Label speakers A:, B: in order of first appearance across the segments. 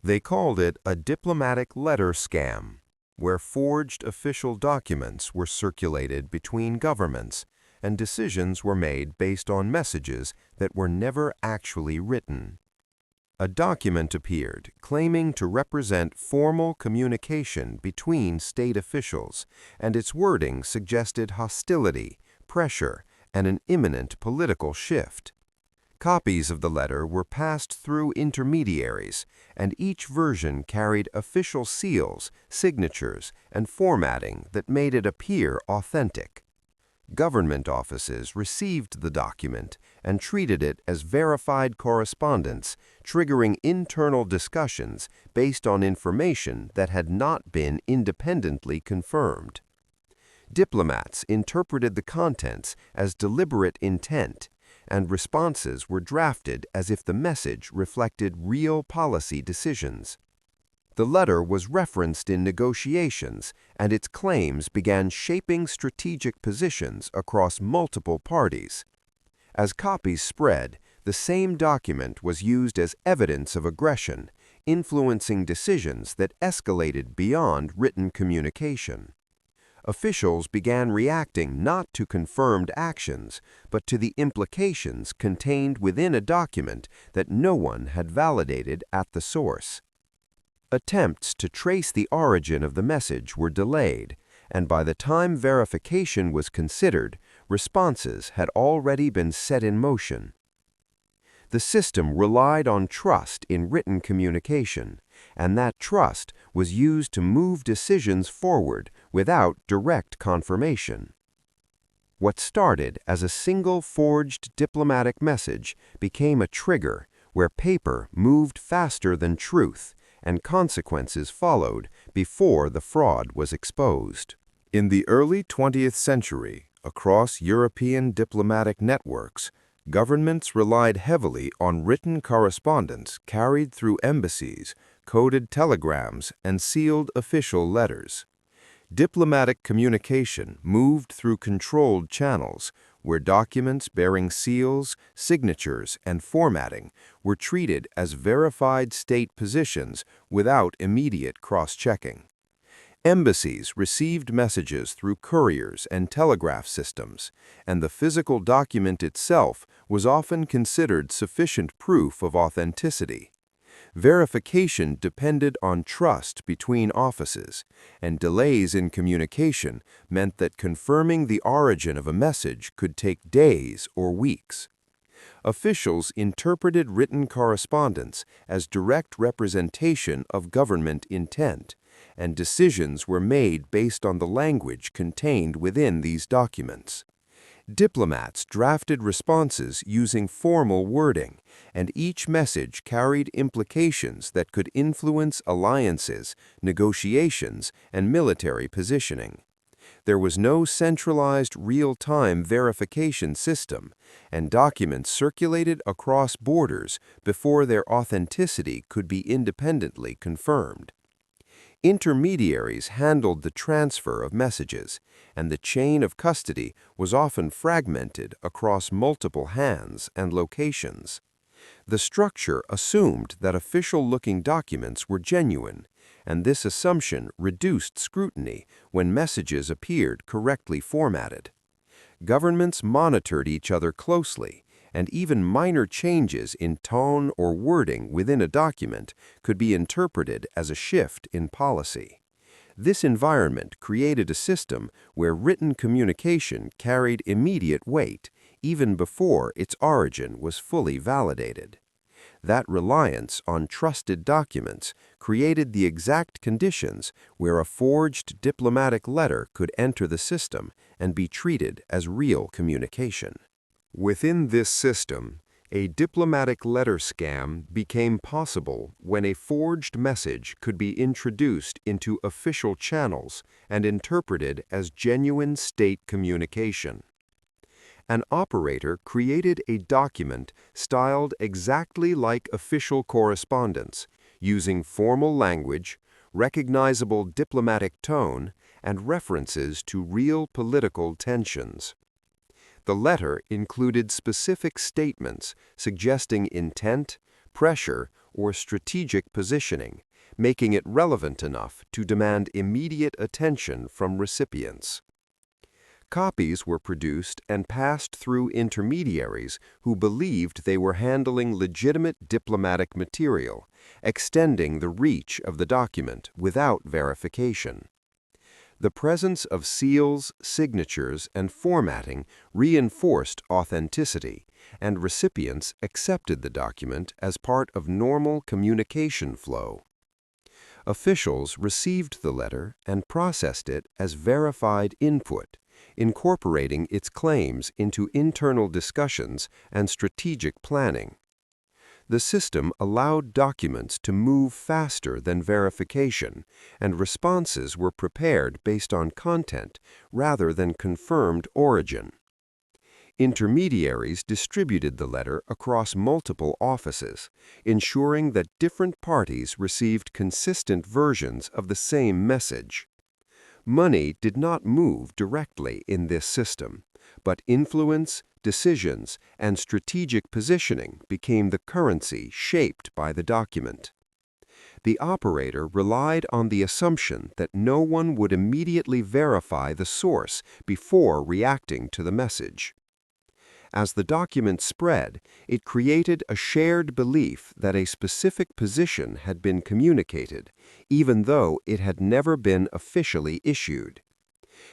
A: They called it a diplomatic letter scam, where forged official documents were circulated between governments and decisions were made based on messages that were never actually written. A document appeared claiming to represent formal communication between state officials, and its wording suggested hostility, pressure, and an imminent political shift. Copies of the letter were passed through intermediaries, and each version carried official seals, signatures, and formatting that made it appear authentic. Government offices received the document and treated it as verified correspondence, triggering internal discussions based on information that had not been independently confirmed. Diplomats interpreted the contents as deliberate intent, and responses were drafted as if the message reflected real policy decisions. The letter was referenced in negotiations, and its claims began shaping strategic positions across multiple parties. As copies spread, the same document was used as evidence of aggression, influencing decisions that escalated beyond written communication. Officials began reacting not to confirmed actions, but to the implications contained within a document that no one had validated at the source. Attempts to trace the origin of the message were delayed, and by the time verification was considered, responses had already been set in motion. The system relied on trust in written communication, and that trust was used to move decisions forward without direct confirmation. What started as a single forged diplomatic message became a trigger where paper moved faster than truth, and consequences followed before the fraud was exposed. In the early 20th century, across European diplomatic networks, governments relied heavily on written correspondence carried through embassies, coded telegrams, and sealed official letters. Diplomatic communication moved through controlled channels, where documents bearing seals, signatures, and formatting were treated as verified state positions without immediate cross-checking. Embassies received messages through couriers and telegraph systems, and the physical document itself was often considered sufficient proof of authenticity. Verification depended on trust between offices, and delays in communication meant that confirming the origin of a message could take days or weeks. Officials interpreted written correspondence as direct representation of government intent, and decisions were made based on the language contained within these documents. Diplomats drafted responses using formal wording, and each message carried implications that could influence alliances, negotiations, and military positioning. There was no centralized real-time verification system, and documents circulated across borders before their authenticity could be independently confirmed. Intermediaries handled the transfer of messages, and the chain of custody was often fragmented across multiple hands and locations. The structure assumed that official-looking documents were genuine, and this assumption reduced scrutiny when messages appeared correctly formatted. Governments monitored each other closely, and even minor changes in tone or wording within a document could be interpreted as a shift in policy. This environment created a system where written communication carried immediate weight, even before its origin was fully validated. That reliance on trusted documents created the exact conditions where a forged diplomatic letter could enter the system and be treated as real communication. Within this system, a diplomatic letter scam became possible when a forged message could be introduced into official channels and interpreted as genuine state communication. An operator created a document styled exactly like official correspondence, using formal language, recognizable diplomatic tone, and references to real political tensions. The letter included specific statements suggesting intent, pressure, or strategic positioning, making it relevant enough to demand immediate attention from recipients. Copies were produced and passed through intermediaries who believed they were handling legitimate diplomatic material, extending the reach of the document without verification. The presence of seals, signatures, and formatting reinforced authenticity, and recipients accepted the document as part of normal communication flow. Officials received the letter and processed it as verified input, incorporating its claims into internal discussions and strategic planning. The system allowed documents to move faster than verification, and responses were prepared based on content rather than confirmed origin. Intermediaries distributed the letter across multiple offices, ensuring that different parties received consistent versions of the same message. Money did not move directly in this system, but influence, decisions, and strategic positioning became the currency shaped by the document. The operator relied on the assumption that no one would immediately verify the source before reacting to the message. As the document spread, it created a shared belief that a specific position had been communicated, even though it had never been officially issued.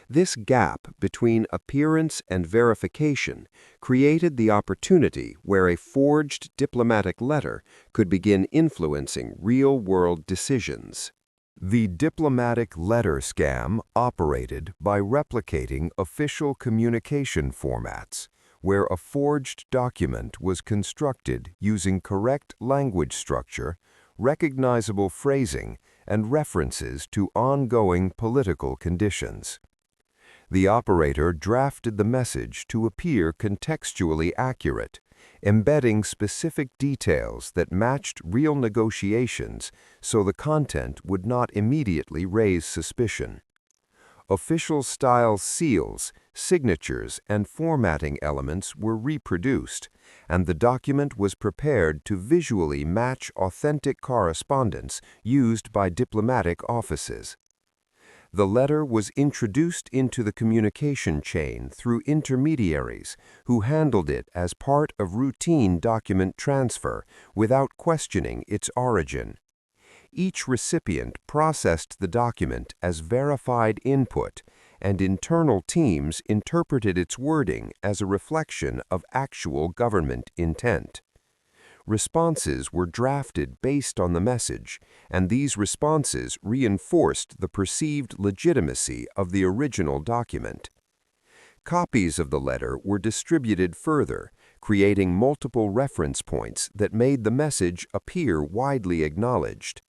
A: This gap between appearance and verification created the opportunity where a forged diplomatic letter could begin influencing real-world decisions. The diplomatic letter scam operated by replicating official communication formats, where a forged document was constructed using correct language structure, recognizable phrasing, and references to ongoing political conditions. The operator drafted the message to appear contextually accurate, embedding specific details that matched real negotiations so the content would not immediately raise suspicion. Official-style seals, signatures, and formatting elements were reproduced, and the document was prepared to visually match authentic correspondence used by diplomatic offices. The letter was introduced into the communication chain through intermediaries who handled it as part of routine document transfer without questioning its origin. Each recipient processed the document as verified input, and internal teams interpreted its wording as a reflection of actual government intent. Responses were drafted based on the message, and these responses reinforced the perceived legitimacy of the original document. Copies of the letter were distributed further, creating multiple reference points that made the message appear widely acknowledged.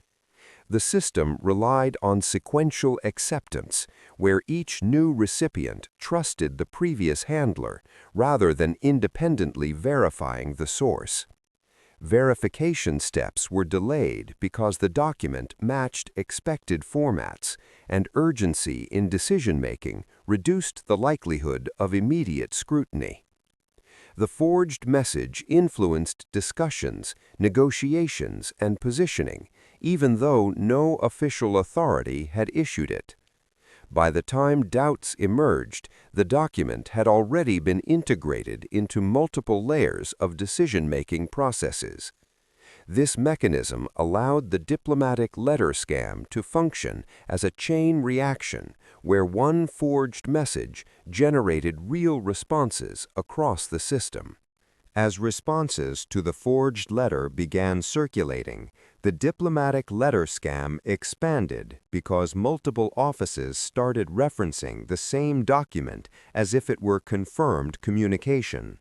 A: The system relied on sequential acceptance, where each new recipient trusted the previous handler rather than independently verifying the source. Verification steps were delayed because the document matched expected formats, and urgency in decision-making reduced the likelihood of immediate scrutiny. The forged message influenced discussions, negotiations, and positioning, even though no official authority had issued it. By the time doubts emerged, the document had already been integrated into multiple layers of decision-making processes. This mechanism allowed the diplomatic letter scam to function as a chain reaction, where one forged message generated real responses across the system. As responses to the forged letter began circulating, the diplomatic letter scam expanded because multiple offices started referencing the same document as if it were confirmed communication.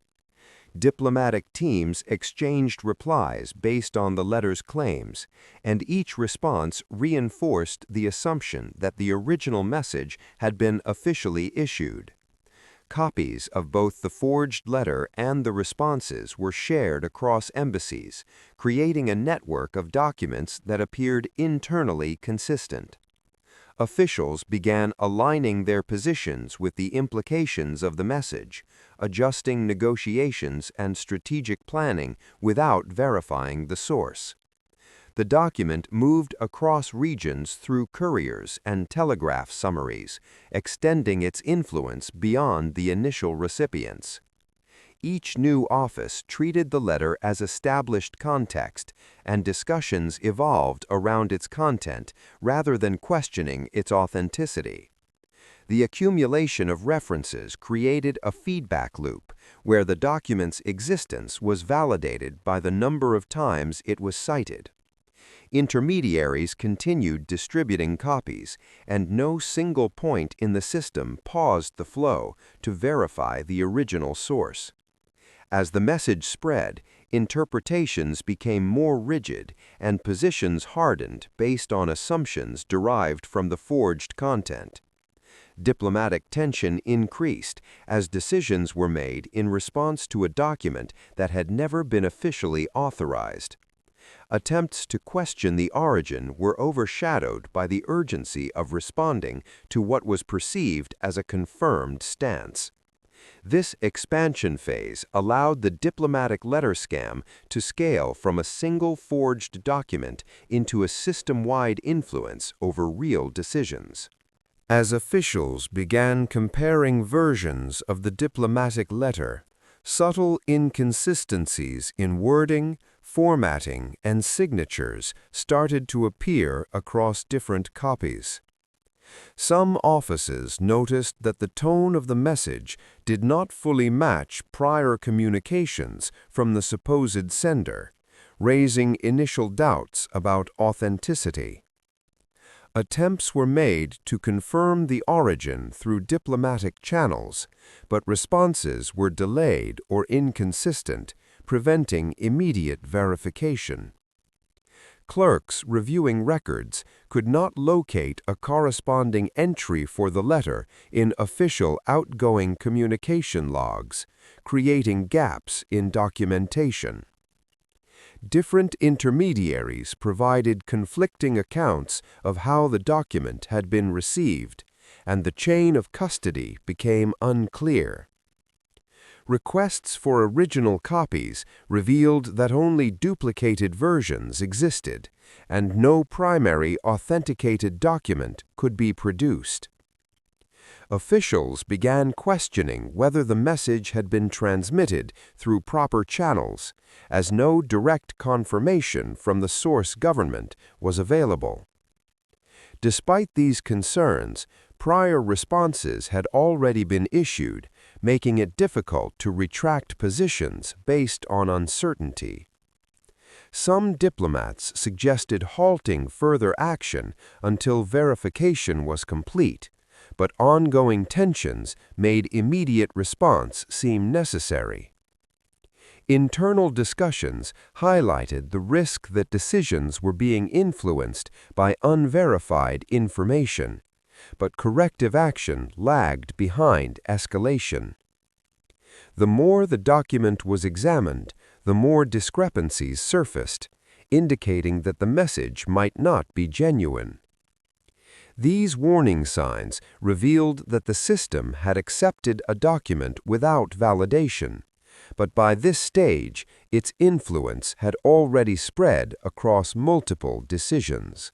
A: Diplomatic teams exchanged replies based on the letter's claims, and each response reinforced the assumption that the original message had been officially issued. Copies of both the forged letter and the responses were shared across embassies, creating a network of documents that appeared internally consistent. Officials began aligning their positions with the implications of the message, adjusting negotiations and strategic planning without verifying the source. the document moved across regions through couriers and telegraph summaries, extending its influence beyond the initial recipients. Each new office treated the letter as established context, and discussions evolved around its content rather than questioning its authenticity. The accumulation of references created a feedback loop where the document's existence was validated by the number of times it was cited. Intermediaries continued distributing copies, and no single point in the system paused the flow to verify the original source. As the message spread, interpretations became more rigid and positions hardened based on assumptions derived from the forged content. Diplomatic tension increased as decisions were made in response to a document that had never been officially authorized. Attempts to question the origin were overshadowed by the urgency of responding to what was perceived as a confirmed stance. This expansion phase allowed the diplomatic letter scam to scale from a single forged document into a system-wide influence over real decisions. As officials began comparing versions of the diplomatic letter, subtle inconsistencies in wording, formatting, and signatures started to appear across different copies. Some offices noticed that the tone of the message did not fully match prior communications from the supposed sender, raising initial doubts about authenticity. Attempts were made to confirm the origin through diplomatic channels, but responses were delayed or inconsistent, preventing immediate verification. Clerks reviewing records could not locate a corresponding entry for the letter in official outgoing communication logs, creating gaps in documentation. Different intermediaries provided conflicting accounts of how the document had been received, and the chain of custody became unclear. Requests for original copies revealed that only duplicated versions existed, and no primary authenticated document could be produced. Officials began questioning whether the message had been transmitted through proper channels, as no direct confirmation from the source government was available. Despite these concerns, prior responses had already been issued, making it difficult to retract positions based on uncertainty. Some diplomats suggested halting further action until verification was complete, but ongoing tensions made immediate response seem necessary. Internal discussions highlighted the risk that decisions were being influenced by unverified information, but corrective action lagged behind escalation. The more the document was examined, the more discrepancies surfaced, indicating that the message might not be genuine. These warning signs revealed that the system had accepted a document without validation, but by this stage, its influence had already spread across multiple decisions.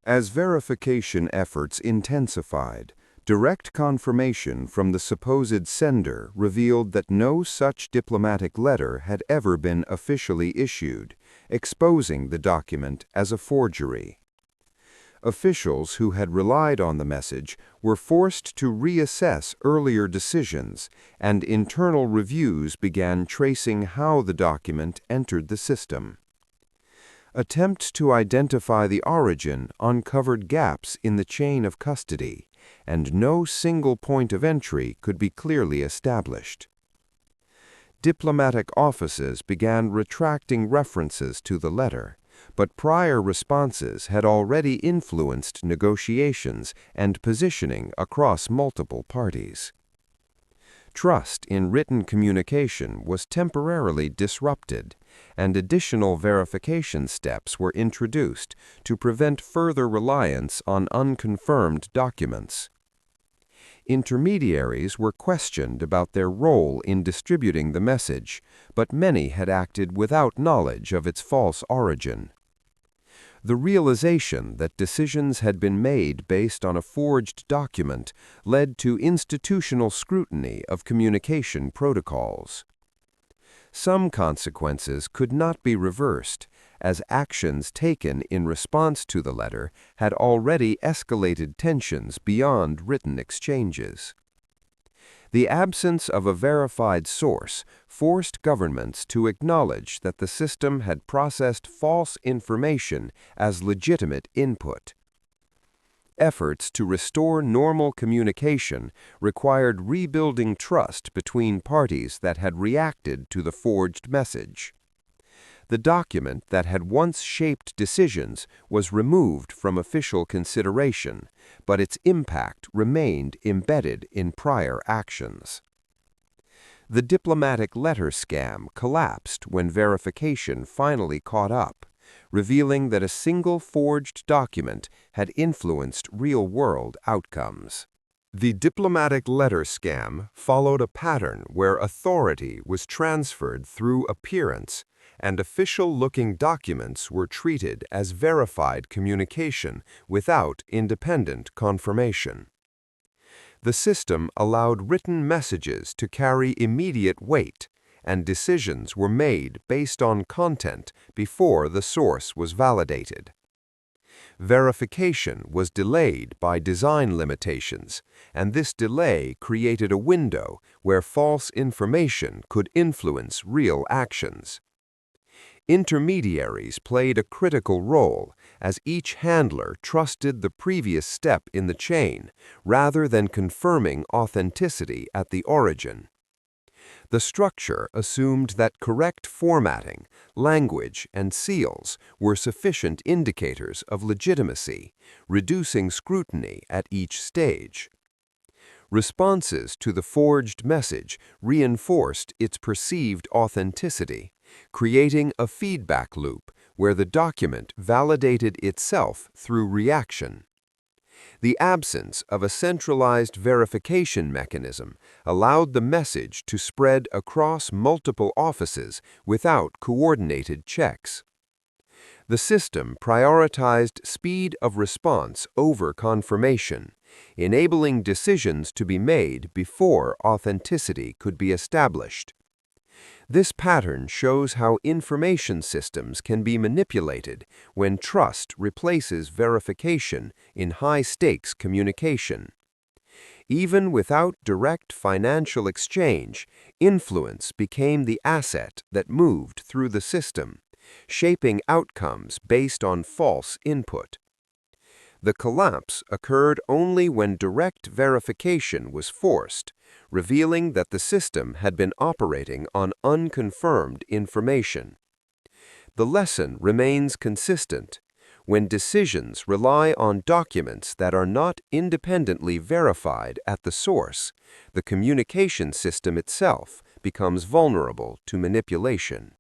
A: As verification efforts intensified, direct confirmation from the supposed sender revealed that no such diplomatic letter had ever been officially issued, exposing the document as a forgery. Officials who had relied on the message were forced to reassess earlier decisions, and internal reviews began tracing how the document entered the system. Attempts to identify the origin uncovered gaps in the chain of custody, and no single point of entry could be clearly established. Diplomatic offices began retracting references to the letter, but prior responses had already influenced negotiations and positioning across multiple parties. Trust in written communication was temporarily disrupted, and additional verification steps were introduced to prevent further reliance on unconfirmed documents. Intermediaries were questioned about their role in distributing the message, but many had acted without knowledge of its false origin. The realization that decisions had been made based on a forged document led to institutional scrutiny of communication protocols. Some consequences could not be reversed, as actions taken in response to the letter had already escalated tensions beyond written exchanges. The absence of a verified source forced governments to acknowledge that the system had processed false information as legitimate input. Efforts to restore normal communication required rebuilding trust between parties that had reacted to the forged message. The document that had once shaped decisions was removed from official consideration, but its impact remained embedded in prior actions. The diplomatic letter scam collapsed when verification finally caught up, revealing that a single forged document had influenced real-world outcomes. The diplomatic letter scam followed a pattern where authority was transferred through appearance, and official-looking documents were treated as verified communication without independent confirmation. The system allowed written messages to carry immediate weight, and decisions were made based on content before the source was validated. Verification was delayed by design limitations, and this delay created a window where false information could influence real actions. Intermediaries played a critical role, as each handler trusted the previous step in the chain rather than confirming authenticity at the origin. The structure assumed that correct formatting, language, and seals were sufficient indicators of legitimacy, reducing scrutiny at each stage. Responses to the forged message reinforced its perceived authenticity, creating a feedback loop where the document validated itself through reaction. The absence of a centralized verification mechanism allowed the message to spread across multiple offices without coordinated checks. The system prioritized speed of response over confirmation, enabling decisions to be made before authenticity could be established. This pattern shows how information systems can be manipulated when trust replaces verification in high-stakes communication. Even without direct financial exchange, influence became the asset that moved through the system, shaping outcomes based on false input. The collapse occurred only when direct verification was forced, revealing that the system had been operating on unconfirmed information. The lesson remains consistent. When decisions rely on documents that are not independently verified at the source, the communication system itself becomes vulnerable to manipulation.